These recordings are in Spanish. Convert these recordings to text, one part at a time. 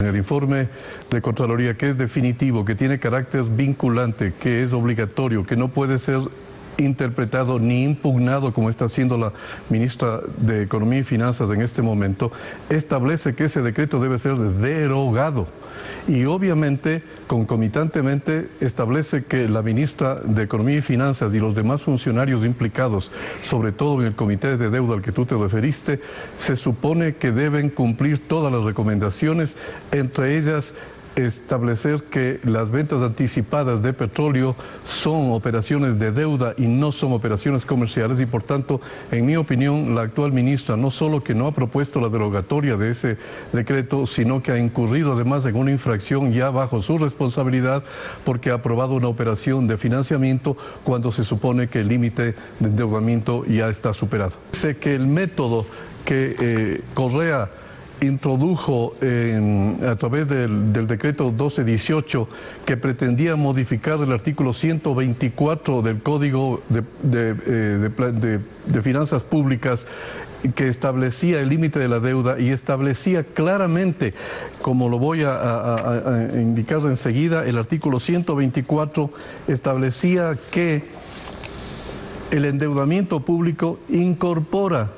El informe de Contraloría, que es definitivo, que tiene carácter vinculante, que es obligatorio, que no puede ser interpretado ni impugnado como está haciendo la ministra de Economía y Finanzas en este momento, establece que ese decreto debe ser derogado. Y obviamente, concomitantemente, establece que la ministra de Economía y Finanzas y los demás funcionarios implicados, sobre todo en el comité de deuda al que tú te referiste, se supone que deben cumplir todas las recomendaciones, entre ellas establecer que las ventas anticipadas de petróleo son operaciones de deuda y no son operaciones comerciales, y por tanto, en mi opinión, la actual ministra no solo que no ha propuesto la derogatoria de ese decreto, sino que ha incurrido además en una infracción ya bajo su responsabilidad, porque ha aprobado una operación de financiamiento cuando se supone que el límite de endeudamiento ya está superado. Sé que el método que Correa introdujo a través del decreto 1218, que pretendía modificar el artículo 124 del Código de Finanzas Públicas, que establecía el límite de la deuda y establecía claramente, como lo voy a indicar enseguida, el artículo 124 establecía que el endeudamiento público incorpora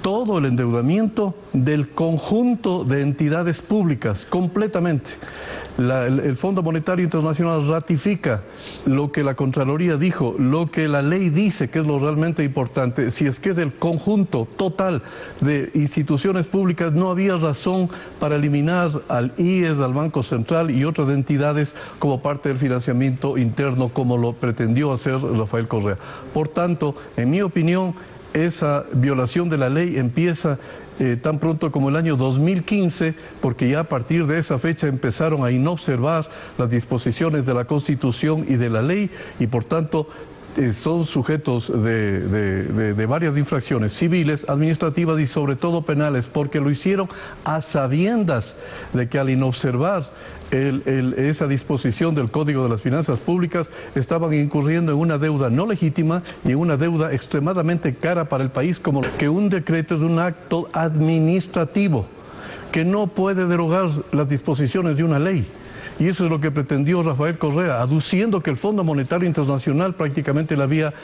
todo el endeudamiento del conjunto de entidades públicas, completamente. El Fondo Monetario Internacional ratifica lo que la Contraloría dijo, lo que la ley dice, que es lo realmente importante. Si es que es el conjunto total de instituciones públicas, no había razón para eliminar al IES, al Banco Central y otras entidades como parte del financiamiento interno, como lo pretendió hacer Rafael Correa. Por tanto, en mi opinión, esa violación de la ley empieza tan pronto como el año 2015, porque ya a partir de esa fecha empezaron a inobservar las disposiciones de la Constitución y de la ley, y por tanto son sujetos de varias infracciones civiles, administrativas y sobre todo penales, porque lo hicieron a sabiendas de que al inobservar esa disposición del Código de las Finanzas Públicas estaban incurriendo en una deuda no legítima y en una deuda extremadamente cara para el país, como que un decreto es un acto administrativo que no puede derogar las disposiciones de una ley. Y eso es lo que pretendió Rafael Correa, aduciendo que el Fondo Monetario Internacional prácticamente la había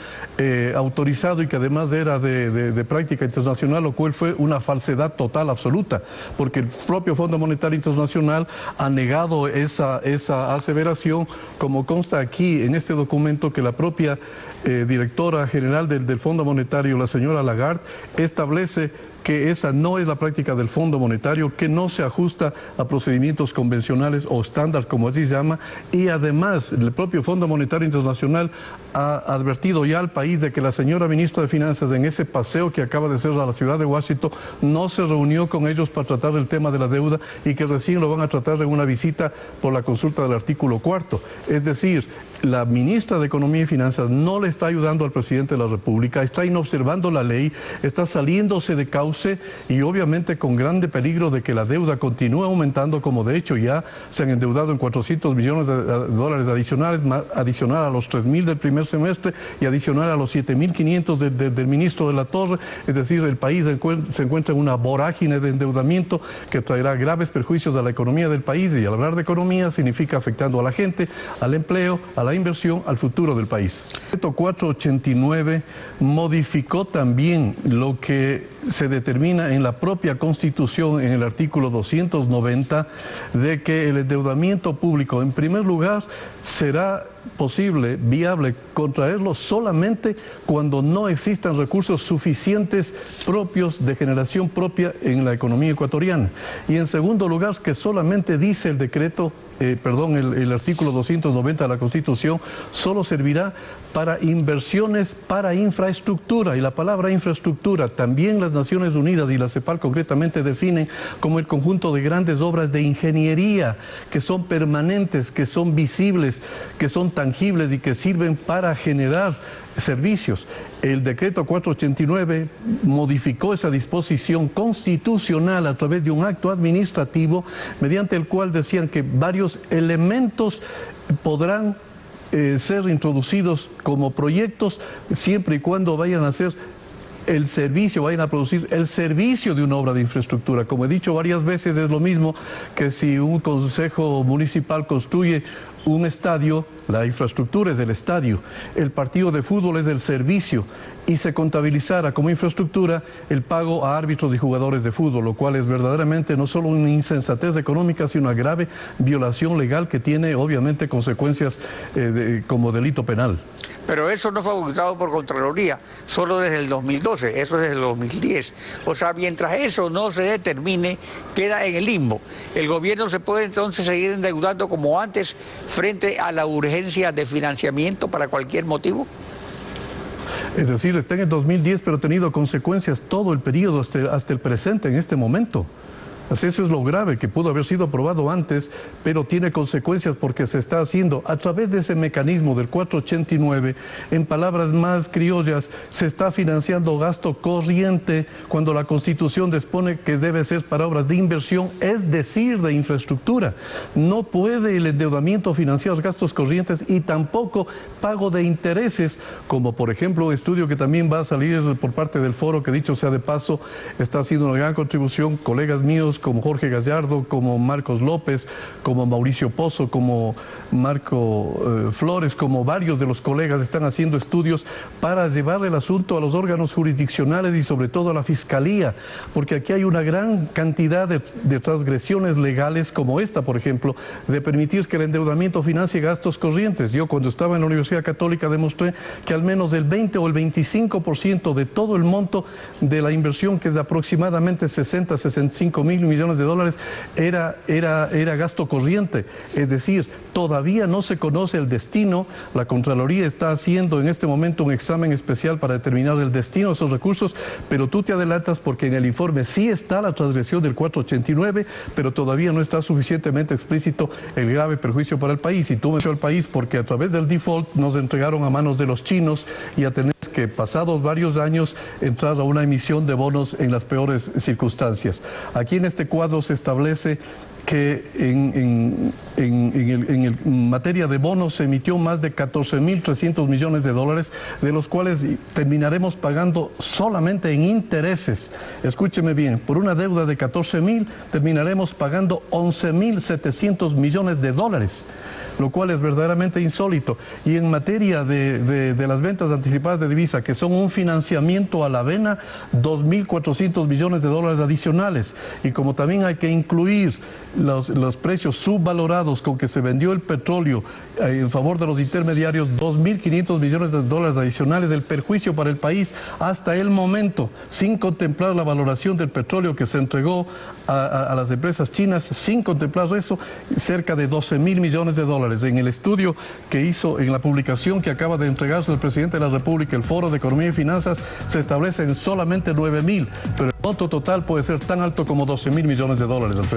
autorizado y que además era de práctica internacional, lo cual fue una falsedad total, absoluta, porque el propio Fondo Monetario Internacional ha negado esa aseveración, como consta aquí en este documento que la propia directora general del Fondo Monetario, la señora Lagarde, establece que esa no es la práctica del Fondo Monetario, que no se ajusta a procedimientos convencionales o estándar, como así se llama, y además el propio Fondo Monetario Internacional ha advertido ya al país de que la señora ministra de Finanzas, en ese paseo que acaba de hacer a la ciudad de Washington, no se reunió con ellos para tratar el tema de la deuda y que recién lo van a tratar en una visita por la consulta del artículo 4. Es decir, la ministra de Economía y Finanzas no le está ayudando al presidente de la República, está inobservando la ley, está saliéndose de cauce y obviamente con grande peligro de que la deuda continúe aumentando, como de hecho ya se han endeudado en 400 millones de dólares adicionales, adicional a los 3.000 del primer semestre y adicional a los 7.500 del ministro de la Torre. Es decir, el país se encuentra en una vorágine de endeudamiento que traerá graves perjuicios a la economía del país, y al hablar de economía significa afectando a la gente, al empleo, a la inversión, al futuro del país. El decreto 489 modificó también lo que se determina en la propia Constitución, en el artículo 290, de que el endeudamiento público, en primer lugar, será posible, viable, contraerlo solamente cuando no existan recursos suficientes propios de generación propia en la economía ecuatoriana. Y en segundo lugar, que solamente dice el decreto, el artículo 290 de la Constitución, solo servirá para inversiones para infraestructura. Y la palabra infraestructura también las Naciones Unidas y la CEPAL concretamente definen como el conjunto de grandes obras de ingeniería que son permanentes, que son visibles, que son tangibles y que sirven para generar servicios. El decreto 489 modificó esa disposición constitucional a través de un acto administrativo mediante el cual decían que varios elementos podrán ser introducidos como proyectos siempre y cuando vayan a ser el servicio, vayan a producir el servicio de una obra de infraestructura. Como he dicho varias veces, es lo mismo que si un consejo municipal construye un estadio, la infraestructura es del estadio, el partido de fútbol es del servicio, y se contabilizara como infraestructura el pago a árbitros y jugadores de fútbol, lo cual es verdaderamente no solo una insensatez económica, sino una grave violación legal que tiene obviamente consecuencias como delito penal. Pero eso no fue facultado por Contraloría, solo desde el 2012, eso desde el 2010. O sea, mientras eso no se determine, queda en el limbo. El gobierno se puede entonces seguir endeudando como antes frente a la urgencia de financiamiento para cualquier motivo. Es decir, está en el 2010, pero ha tenido consecuencias todo el periodo hasta el presente, en este momento. Así, eso es lo grave, que pudo haber sido aprobado antes, pero tiene consecuencias porque se está haciendo a través de ese mecanismo del 489, en palabras más criollas, se está financiando gasto corriente cuando la Constitución dispone que debe ser para obras de inversión, es decir, de infraestructura. No puede el endeudamiento financiar gastos corrientes y tampoco pago de intereses, como por ejemplo un estudio que también va a salir por parte del foro, que dicho sea de paso, está haciendo una gran contribución, colegas míos, como Jorge Gallardo, como Marcos López, como Mauricio Pozo, como Marco Flores, como varios de los colegas están haciendo estudios para llevar el asunto a los órganos jurisdiccionales y sobre todo a la Fiscalía, porque aquí hay una gran cantidad de transgresiones legales como esta, por ejemplo, de permitir que el endeudamiento financie gastos corrientes. Yo cuando estaba en la Universidad Católica demostré que al menos el 20 o el 25% de todo el monto de la inversión, que es de aproximadamente 60-65 mil millones de dólares, era gasto corriente. Es decir, todavía no se conoce el destino. La Contraloría está haciendo en este momento un examen especial para determinar el destino de esos recursos, pero tú te adelantas porque en el informe sí está la transgresión del 489, pero todavía no está suficientemente explícito el grave perjuicio para el país. Y tú mencionas al país porque a través del default nos entregaron a manos de los chinos y a tener que, pasados varios años, entrar a una emisión de bonos en las peores circunstancias. Aquí en este cuadro se establece que en materia de bonos se emitió más de 14.300 millones de dólares, de los cuales terminaremos pagando solamente en intereses. Escúcheme bien, por una deuda de 14.000 terminaremos pagando 11.700 millones de dólares, lo cual es verdaderamente insólito. Y en materia de las ventas anticipadas de divisa, que son un financiamiento a la vena, 2.400 millones de dólares adicionales. Y como también hay que incluir los precios subvalorados con que se vendió el petróleo en favor de los intermediarios, 2.500 millones de dólares adicionales del perjuicio para el país hasta el momento, sin contemplar la valoración del petróleo que se entregó a las empresas chinas, sin contemplar eso, cerca de 12.000 millones de dólares. En el estudio que hizo, en la publicación que acaba de entregarse el presidente de la República, el Foro de Economía y Finanzas, se establecen solamente 9.000, pero el monto total puede ser tan alto como 12.000 millones de dólares, Alfredo.